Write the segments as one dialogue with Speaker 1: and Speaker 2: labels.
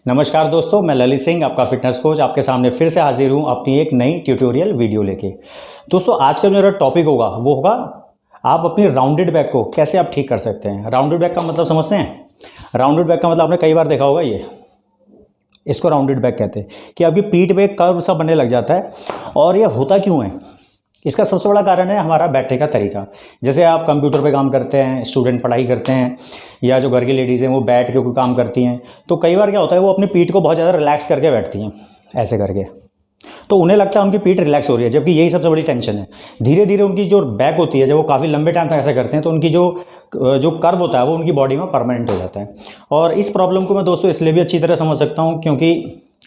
Speaker 1: नमस्कार दोस्तों, मैं ललित सिंह, आपका फिटनेस कोच, आपके सामने फिर से हाजिर हूँ अपनी एक नई ट्यूटोरियल वीडियो लेके। दोस्तों, आज का मेरा टॉपिक होगा वो होगा आप अपनी राउंडेड बैक को कैसे आप ठीक कर सकते हैं। राउंडेड बैक का मतलब समझते हैं? राउंडेड बैक का मतलब आपने कई बार देखा होगा, इसको राउंडेड बैक कहते हैं कि आपकी पीठ पे कर्व सा बनने लग जाता है। और ये होता क्यों है? इसका सबसे बड़ा कारण है हमारा बैठने का तरीका। जैसे आप कंप्यूटर पे काम करते हैं, स्टूडेंट पढ़ाई करते हैं, या जो घर की लेडीज़ हैं वो बैठ के कोई काम करती हैं, तो कई बार क्या होता है वो अपनी पीठ को बहुत ज़्यादा रिलैक्स करके बैठती हैं, ऐसे करके। तो उन्हें लगता है उनकी पीठ रिलैक्स हो रही है, जबकि यही सबसे बड़ी टेंशन है। धीरे धीरे उनकी जो बैक होती है, जब वो काफ़ी लंबे टाइम तक ऐसा करते हैं, तो उनकी जो कर्व होता है वो उनकी बॉडी में परमानेंट हो जाता है। और इस प्रॉब्लम को मैं दोस्तों इसलिए भी अच्छी तरह समझ सकता हूँ क्योंकि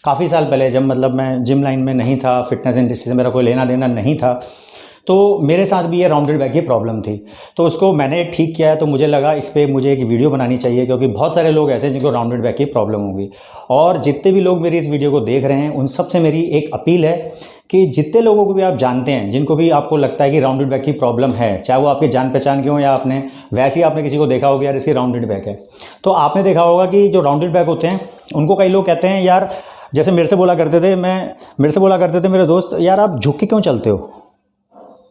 Speaker 1: काफ़ी साल पहले जब मैं जिम लाइन में नहीं था, फिटनेस इंडस्ट्री से मेरा कोई लेना देना नहीं था, तो मेरे साथ भी ये राउंडेड बैक की प्रॉब्लम थी। तो उसको मैंने ठीक किया है, तो मुझे लगा इस पर मुझे एक वीडियो बनानी चाहिए क्योंकि बहुत सारे लोग ऐसे हैं जिनको राउंडेड बैक की प्रॉब्लम होगी। और जितने भी लोग मेरी इस वीडियो को देख रहे हैं उन सबसे मेरी एक अपील है कि जितने लोगों को भी आप जानते हैं, जिनको भी आपको लगता है कि राउंडेड बैक की प्रॉब्लम है, चाहे वो आपके जान पहचान के हो या आपने वैसे ही आपने किसी को देखा होगा यार इसकी राउंडेड बैक है, तो आपने देखा होगा कि जो राउंडेड बैक होते हैं उनको कई लोग कहते हैं यार, जैसे मेरे से बोला करते थे मेरे दोस्त, यार आप झुक के क्यों चलते हो?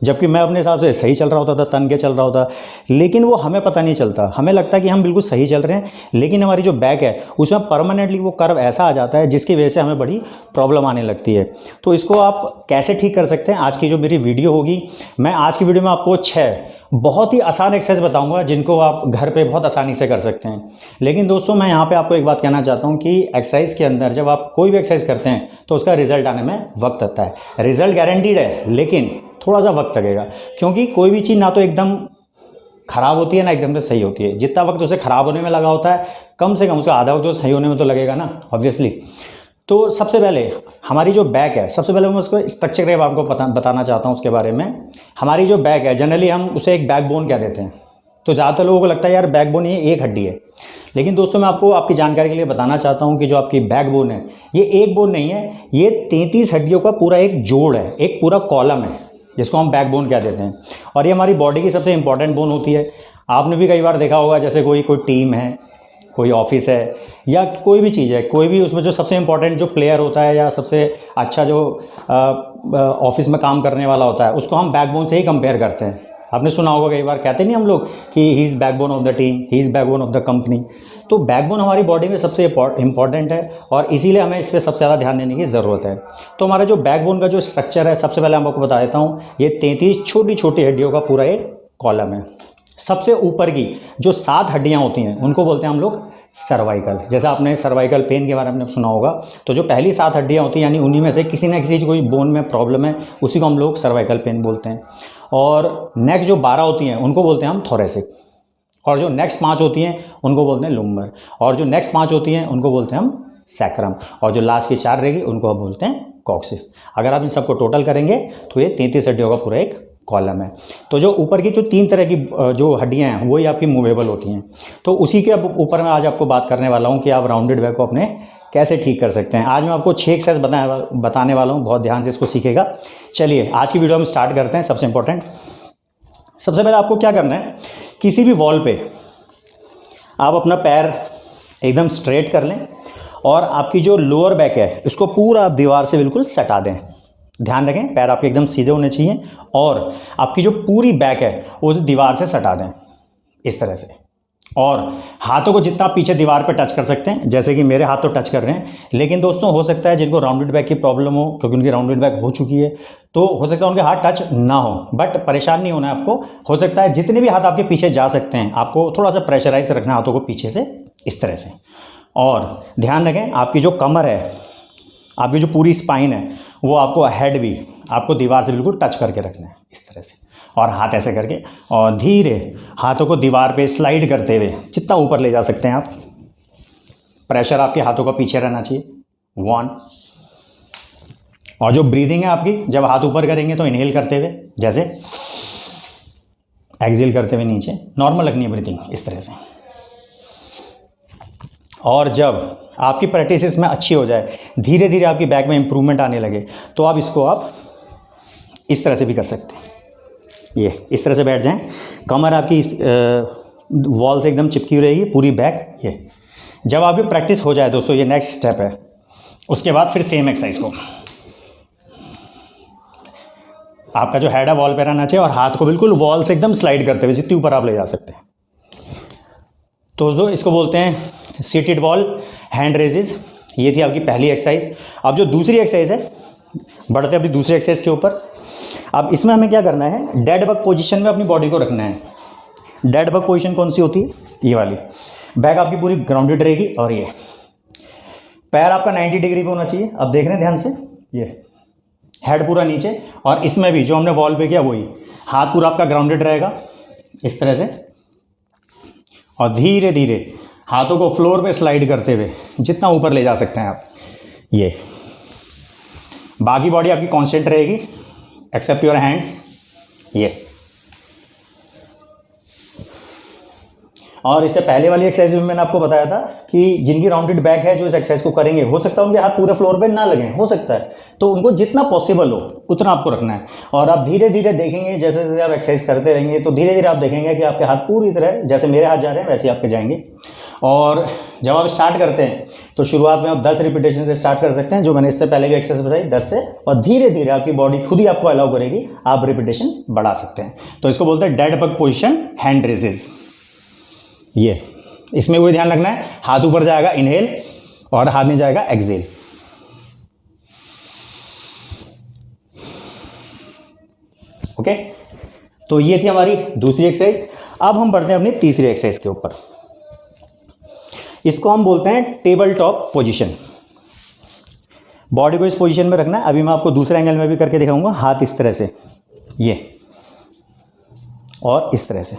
Speaker 1: जबकि मैं अपने हिसाब से सही चल रहा होता था, तन के चल रहा होता, लेकिन वो हमें पता नहीं चलता। हमें लगता है कि हम बिल्कुल सही चल रहे हैं, लेकिन हमारी जो बैक है उसमें परमानेंटली वो कर्व ऐसा आ जाता है जिसकी वजह से हमें बड़ी प्रॉब्लम आने लगती है। तो इसको आप कैसे ठीक कर सकते हैं, आज की जो मेरी वीडियो होगी, मैं आज की वीडियो में आपको 6 बहुत ही आसान एक्सरसाइज बताऊंगा जिनको आप घर पे बहुत आसानी से कर सकते हैं। लेकिन दोस्तों, मैं यहाँ पे आपको एक बात कहना चाहता हूँ कि एक्सरसाइज के अंदर जब आप कोई भी एक्सरसाइज करते हैं तो उसका रिजल्ट आने में वक्त लगता है। रिजल्ट गारंटीड है, लेकिन थोड़ा सा वक्त लगेगा, क्योंकि कोई भी चीज़ ना तो एकदम खराब होती है ना एकदम से सही होती है। जितना वक्त उसे खराब होने में लगा होता है, कम से कम उसका आधा वक्त तो सही होने में तो लगेगा ना, ऑब्वियसली। तो सबसे पहले हमारी जो बैक है, सबसे पहले मैं उसको स्ट्रक्चर के आपको बताना चाहता हूँ उसके बारे में। हमारी जो बैक है, जनरली हम उसे एक बैकबोन कह देते हैं। तो ज़्यादातर लोगों को लगता है यार बैकबोन ये एक हड्डी है, लेकिन दोस्तों मैं आपको आपकी जानकारी के लिए बताना चाहता हूँ कि जो आपकी बैकबोन है ये एक बोन नहीं है, ये 33 हड्डियों का पूरा एक जोड़ है, एक पूरा कॉलम है, जिसको हम बैकबोन कह देते हैं। और ये हमारी बॉडी की सबसे इंपॉर्टेंट बोन होती है। आपने भी कई बार देखा होगा, जैसे कोई टीम है, कोई ऑफिस है, या कोई भी चीज़ है, कोई भी उसमें जो सबसे इंपॉर्टेंट जो प्लेयर होता है या सबसे अच्छा जो ऑफिस में काम करने वाला होता है, उसको हम बैकबोन से ही कंपेयर करते हैं। आपने सुना होगा, कई बार कहते नहीं हम लोग कि he is backbone of the team, he is backbone of the company. तो बैकबोन हमारी बॉडी में सबसे इंपॉर्टेंट है और इसीलिए हमें इस पर सबसे ज़्यादा ध्यान देने की ज़रूरत है। तो हमारा जो बैकबोन का जो स्ट्रक्चर है, सबसे पहले मैं आपको बता देता हूँ, ये 33 छोटी छोटी हड्डियों का पूरा एक कॉलम है। सबसे ऊपर की जो 7 हड्डियाँ होती हैं उनको बोलते हैं हम लोग सर्वाइकल। जैसे आपने सर्वाइकल पेन के बारे में सुना होगा, तो जो पहली 7 हड्डियाँ होती हैं, यानी उन्हीं में से किसी ना किसी कोई बोन में प्रॉब्लम है, उसी को हम लोग सर्वाइकल पेन बोलते हैं। और नेक्स्ट जो 12 होती हैं उनको बोलते हैं हम थोरेसिक, और जो नेक्स्ट 5 होती हैं उनको बोलते हैं लुम्बर, और जो नेक्स्ट 5 होती हैं उनको बोलते हैं हम सैक्रम, और जो लास्ट की 4 रहेगी उनको हम बोलते हैं कॉक्सिस। अगर आप इन सबको टोटल करेंगे तो ये 33 हड्डियों का पूरा एक कॉलम है। तो जो ऊपर की जो 3 तरह की जो हड्डियां हैं वही आपकी मूवेबल होती हैं। तो उसी के ऊपर मैं आज आपको बात करने वाला हूं कि आप राउंडेड बैक को अपने कैसे ठीक कर सकते हैं। आज मैं आपको 6 एक्सरसाइज बताने वाला हूं, बहुत ध्यान से इसको सीखेगा। चलिए आज की वीडियो हम स्टार्ट करते हैं। सबसे इंपॉर्टेंट, सबसे पहले आपको क्या करना है, किसी भी वॉल पे आप अपना पैर एकदम स्ट्रेट कर लें और आपकी जो लोअर बैक है इसको पूरा आप दीवार से बिल्कुल सटा दें। ध्यान रखें, पैर आपके एकदम सीधे होने चाहिए और आपकी जो पूरी बैक है वो दीवार से सटा दें इस तरह से। और हाथों को जितना पीछे दीवार पर टच कर सकते हैं, जैसे कि मेरे हाथ तो टच कर रहे हैं, लेकिन दोस्तों हो सकता है जिनको राउंडेड बैक की प्रॉब्लम हो, क्योंकि उनकी राउंडेड बैक हो चुकी है, तो हो सकता है उनके हाथ टच ना हो, बट परेशान नहीं होना है आपको। हो सकता है जितने भी हाथ आपके पीछे जा सकते हैं, आपको थोड़ा सा प्रेशराइज रखना हाथों को पीछे से इस तरह से। और ध्यान रखें, आपकी जो कमर है, आपकी जो पूरी स्पाइन है, वो आपको हेड भी आपको दीवार से बिल्कुल टच करके रखना है इस तरह से। और हाथ ऐसे करके और धीरे हाथों को दीवार पे स्लाइड करते हुए जितना ऊपर ले जा सकते हैं आप। प्रेशर आपके हाथों का पीछे रहना चाहिए। 1। और जो ब्रीदिंग है आपकी, जब हाथ ऊपर करेंगे तो इनहेल करते हुए, जैसे एक्सहेल करते हुए नीचे, नॉर्मल रखनी है ब्रीदिंग इस तरह से। और जब आपकी प्रैक्टिस इसमें अच्छी हो जाए, धीरे धीरे आपकी बैक में इंप्रूवमेंट आने लगे, तो आप इसको आप इस तरह से भी कर सकते हैं। ये इस तरह से बैठ जाएं, कमर आपकी इस वॉल से एकदम चिपकी रहेगी, पूरी बैक ये जब आपकी प्रैक्टिस हो जाए दोस्तों, ये नेक्स्ट स्टेप है, उसके बाद फिर सेम एक्सरसाइज को आपका जो हेड है वॉल पे रहना चाहिए और हाथ को बिल्कुल वॉल से एकदम स्लाइड करते हुए जितनी ऊपर आप ले जा सकते हैं। तो दोस्तों इसको बोलते हैं सीटेड वॉल हैंड रेजेस। ये थी आपकी पहली एक्सरसाइज। अब जो दूसरी एक्सरसाइज है, बढ़ते अपनी दूसरी एक्सरसाइज के ऊपर। अब इसमें हमें क्या करना है, डेड बग पोजीशन में अपनी बॉडी को रखना है। डेड बग पोजीशन कौन सी होती है, ये वाली। बैक आपकी पूरी ग्राउंडेड रहेगी और ये पैर आपका 90 डिग्री पे होना चाहिए। अब देख रहे हैं ध्यान से, ये हेड पूरा नीचे, और इसमें भी जो हमने वॉल पे किया वही, हाथ पूरा आपका ग्राउंडेड रहेगा इस तरह से, और धीरे धीरे हाथों को फ्लोर पे स्लाइड करते हुए जितना ऊपर ले जा सकते हैं आप। ये बाकी बॉडी आपकी कांस्टेंट रहेगी एक्सेप्ट योर हैंड्स। ये और इससे पहले वाली एक्सरसाइज में मैंने आपको बताया था कि जिनकी राउंडेड बैक है, जो इस एक्सरसाइज को करेंगे, हो सकता है उनके हाथ पूरे फ्लोर पे ना लगें, हो सकता है, तो उनको जितना पॉसिबल हो उतना आपको रखना है। और आप धीरे धीरे देखेंगे, जैसे जैसे आप एक्सरसाइज करते रहेंगे तो धीरे धीरे आप देखेंगे कि आपके हाथ पूरी तरह, जैसे मेरे हाथ जा रहे हैं वैसे ही आपके जाएंगे। और जब आप स्टार्ट करते हैं तो शुरुआत में आप 10 रिपीटेशन से स्टार्ट कर सकते हैं, जो मैंने इससे पहले भी एक्सरसाइज बताई 10 से, और धीरे धीरे आपकी बॉडी खुद ही आपको अलाउ करेगी, आप रिपीटेशन बढ़ा सकते हैं। तो इसको बोलते हैं dead bug position hand raises. ये इसमें वही ध्यान रखना है, हाथ ऊपर जाएगा इनहेल और हाथ नहीं जाएगा एक्सेल। ओके, तो ये थी हमारी दूसरी एक्सरसाइज। अब हम बढ़ते हैं अपनी तीसरी एक्सरसाइज के ऊपर। इसको हम बोलते हैं टेबल टॉप पोजीशन। बॉडी को इस पोजीशन में रखना है। अभी मैं आपको दूसरे एंगल में भी करके दिखाऊंगा। हाथ इस तरह से, ये, और इस तरह से,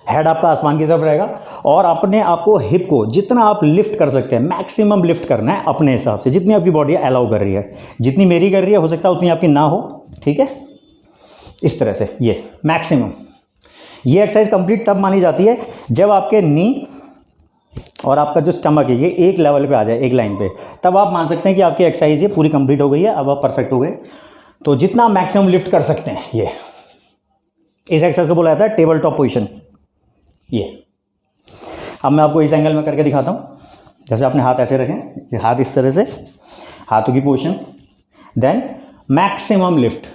Speaker 1: हेड आपका आसमान की तरफ रहेगा, और अपने आपको हिप को जितना आप लिफ्ट कर सकते हैं मैक्सिमम लिफ्ट करना है अपने हिसाब से, जितनी आपकी बॉडी अलाउ कर रही है। जितनी मेरी कर रही है हो सकता है उतनी आपकी ना हो, ठीक है, इस तरह से, ये मैक्सिमम। ये एक्सरसाइज कंप्लीट तब मानी जाती है जब आपके नी और आपका जो स्टमक है ये एक लेवल पे आ जाए, एक लाइन पे, तब आप मान सकते हैं कि आपकी एक्सरसाइज ये पूरी कंप्लीट हो गई है, अब आप परफेक्ट हो गए। तो जितना मैक्सिमम लिफ्ट कर सकते हैं, ये इस एक्सरसाइज को बोला जाता है टेबल टॉप पोजीशन। ये अब मैं आपको इस एंगल में करके दिखाता हूँ। जैसे आपने हाथ ऐसे रखें, ये हाथ इस तरह से, हाथों की पोजीशन, देन मैक्सिमम लिफ्ट,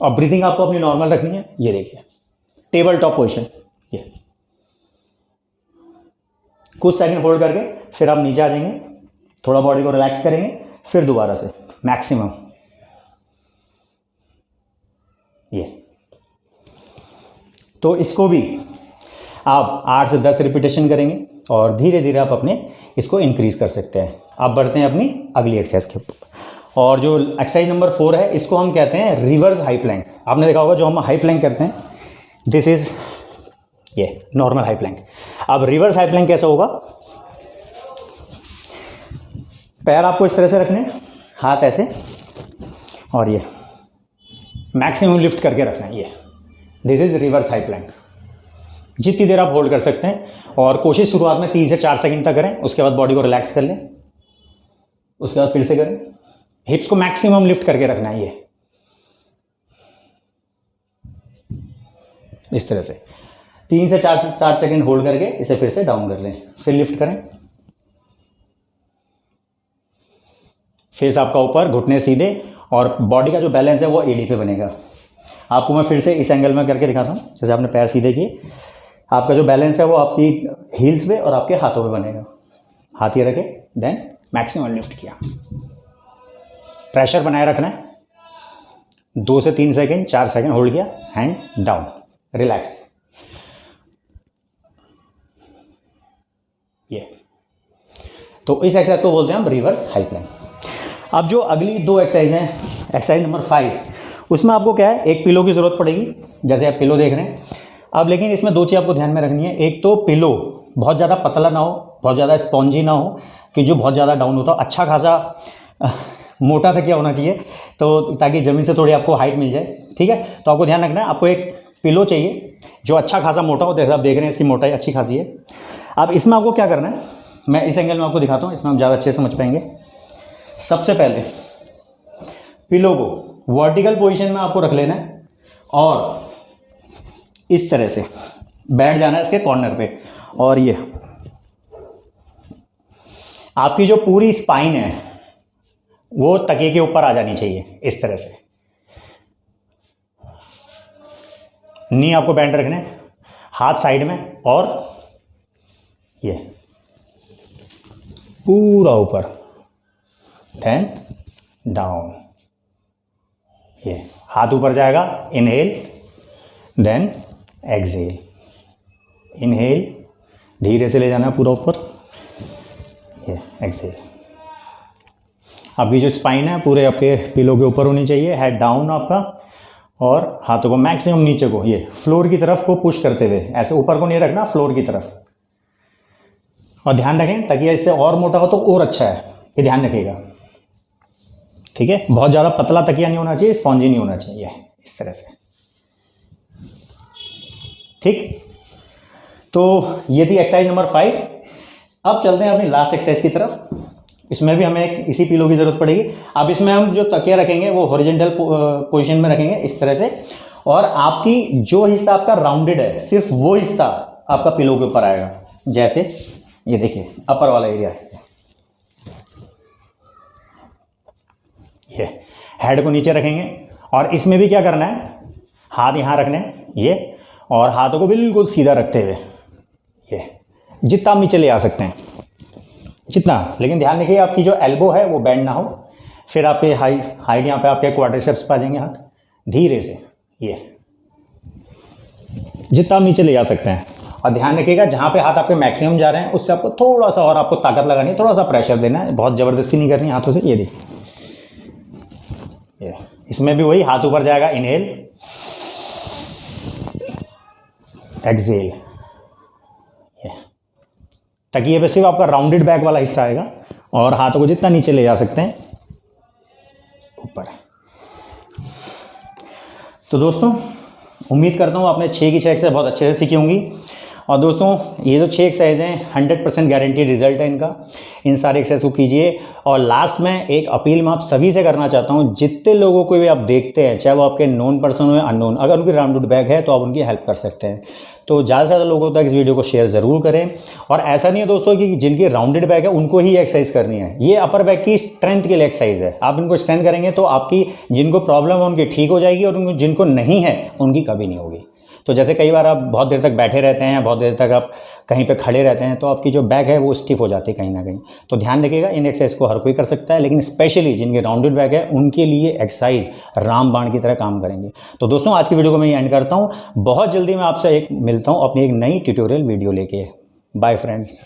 Speaker 1: और ब्रीथिंग आपको अपनी नॉर्मल रखनी है। ये देखिए टेबल टॉप पोजीशन। ये कुछ सेकंड होल्ड करके फिर आप नीचे आ जाएंगे, थोड़ा बॉडी को रिलैक्स करेंगे, फिर दोबारा से मैक्सिमम। ये तो इसको भी आप 8 से 10 रिपीटेशन करेंगे और धीरे धीरे आप अपने इसको इंक्रीज कर सकते हैं। आप बढ़ते हैं अपनी अगली एक्सरसाइज के ऊपर, और जो एक्सरसाइज नंबर 4 है इसको हम कहते हैं रिवर्स हाई प्लैंक। आपने देखा होगा जो हम हाई प्लैंक करते हैं, दिस इज ये नॉर्मल हाई प्लैंक। अब रिवर्स हाई प्लैंक कैसा होगा, पैर आपको इस तरह से रखने, हाथ ऐसे, और ये मैक्सिमम लिफ्ट करके रखना है। ये this is reverse high Planck. जितनी देर आप होल्ड कर सकते हैं, और कोशिश शुरुआत में 3 से 4 सेकंड तक करें, उसके बाद बॉडी को रिलैक्स कर लें, उसके बाद फिर से करें। हिप्स को मैक्सिमम लिफ्ट करके रखना है, ये इस तरह से 3 से 4 सेकंड होल्ड करके इसे फिर से डाउन कर लें, फिर लिफ्ट करें। फेस आपका ऊपर, घुटने सीधे, और बॉडी का जो बैलेंस है वो एडी पे बनेगा। आपको मैं फिर से इस एंगल में करके दिखाता हूँ। जैसे आपने पैर सीधे किए, आपका जो बैलेंस है वो आपकी हील्स पे और आपके हाथों पे बनेगा। हाथ ये रखे, देन मैक्सिमम लिफ्ट किया, प्रेशर बनाए रखना है। 2 से 3 सेकंड, 4 सेकंड होल्ड किया, हैंड डाउन, रिलैक्स। ये तो इस एक्सरसाइज को बोलते हैं हम रिवर्स हाई प्लैंक। अब जो अगली 2 एक्सरसाइज हैं, एक्सरसाइज नंबर 5, उसमें आपको क्या है, एक पिलो की ज़रूरत पड़ेगी, जैसे आप पिलो देख रहे हैं। अब लेकिन इसमें 2 चीज़ आपको ध्यान में रखनी है। एक तो पिलो बहुत ज़्यादा पतला ना हो, बहुत ज़्यादा स्पॉन्जी ना हो कि जो बहुत ज़्यादा डाउन होता हो, अच्छा खासा मोटा तकिया होना चाहिए, तो ताकि ज़मीन से थोड़ी आपको हाइट मिल जाए, ठीक है। तो आपको ध्यान रखना है, आपको एक पिलो चाहिए जो अच्छा खासा मोटा हो। जैसे आप देख रहे हैं इसकी मोटाई अच्छी खासी है। अब इसमें आपको क्या करना है, मैं इस एंगल में आपको दिखाता हूँ, इसमें हम ज़्यादा अच्छे से समझ पाएंगे। सबसे पहले पिलो को वर्टिकल पोजीशन में आपको रख लेना है, और इस तरह से बैठ जाना है इसके कॉर्नर पे, और ये आपकी जो पूरी स्पाइन है वो तकिए के ऊपर आ जानी चाहिए इस तरह से। नी आपको बैंड रखने, हाथ साइड में और ये पूरा ऊपर, देन डाउन। ये हाथ ऊपर जाएगा, इनहेल देन एक्सहेल। इनहेल धीरे से ले जाना है पूरा ऊपर, ये एक्सहेल। आपकी जो स्पाइन है पूरे आपके पिलो के ऊपर होनी चाहिए, हेड डाउन आपका, और हाथों को मैक्सिमम नीचे को, ये फ्लोर की तरफ को पुश करते हुए, ऐसे ऊपर को नहीं रखना, फ्लोर की तरफ। और ध्यान रखें तकिया इससे और मोटा हो तो और अच्छा है, ये ध्यान रखिएगा, ठीक है। बहुत ज़्यादा पतला तकिया नहीं होना चाहिए, स्पॉन्जी नहीं होना चाहिए, इस तरह से, ठीक। तो ये थी एक्सरसाइज नंबर 5। अब चलते हैं अपनी लास्ट एक्सरसाइज की तरफ। इसमें भी हमें इसी पिलो की ज़रूरत पड़ेगी। अब इसमें हम जो तकिया रखेंगे वो हॉरिजॉन्टल पोजीशन में रखेंगे इस तरह से, और आपकी जो हिस्सा आपका राउंडेड है सिर्फ वो हिस्सा आपका पिलो के ऊपर आएगा। जैसे ये देखिए अपर वाला एरिया है, ये हेड को नीचे रखेंगे, और इसमें भी क्या करना है, हाथ यहाँ रखने ये, और हाथों को बिल्कुल सीधा रखते हुए ये जितना आप नीचे ले आ सकते हैं जितना, लेकिन ध्यान रखिए आपकी जो एल्बो है वो बेंड ना हो। फिर आपके हाइट यहाँ पे आपके क्वाड्रिसेप्स पे आ जाएंगे हाथ, धीरे से ये जितना आप नीचे ले जा सकते हैं। और ध्यान रखिएगा जहाँ पे हाथ आपके मैक्सिमम जा रहे हैं उससे आपको थोड़ा सा और आपको ताकत लगानी है, थोड़ा सा प्रेशर देना है, बहुत ज़बरदस्ती नहीं करनी हाथों से। ये देखिए ये, इसमें भी वही हाथ ऊपर जाएगा, इनहेल एक्सहेल। ये तकिए पे सिर्फ आपका राउंडेड बैक वाला हिस्सा आएगा, और हाथों को जितना नीचे ले जा सकते हैं ऊपर। तो दोस्तों उम्मीद करता हूँ आपने 6 की 6 एक्सरसाइज बहुत अच्छे से सीखी होंगी। और दोस्तों ये जो 6 एक्सरसाइज हैं 100% गारंटी रिजल्ट है इनका। इन सारे एक्सरसाइज को कीजिए। और लास्ट में एक अपील मैं आप सभी से करना चाहता हूँ, जितने लोगों को भी आप देखते हैं, चाहे वो आपके नोन पर्सन हो या अननोन, अगर उनकी राउंडेड बैक है तो आप उनकी हेल्प कर सकते हैं। तो ज़्यादा से ज़्यादा लोगों तक इस वीडियो को शेयर ज़रूर करें। और ऐसा नहीं है दोस्तों कि जिनकी राउंडेड बैक है उनको ही एक्सरसाइज करनी है, ये अपर बैक की स्ट्रेंथ के लिए एक्सरसाइज है। आप इनको स्ट्रेंथ करेंगे तो आपकी जिनको प्रॉब्लम है उनकी ठीक हो जाएगी, और जिनको नहीं है उनकी कभी नहीं होगी। तो जैसे कई बार आप बहुत देर तक बैठे रहते हैं, बहुत देर तक आप कहीं पे खड़े रहते हैं, तो आपकी जो बैक है वो स्टिफ हो जाती है कहीं ना कहीं। तो ध्यान रखिएगा, इन एक्सरसाइज को हर कोई कर सकता है, लेकिन स्पेशली जिनकी राउंडेड बैक है उनके लिए एक्सरसाइज रामबाण की तरह काम करेंगे। तो दोस्तों आज की वीडियो को मैं एंड करता हूँ। बहुत जल्दी मैं आपसे मिलता हूँ अपनी एक नई ट्यूटोरियल वीडियो लेके। Bye friends.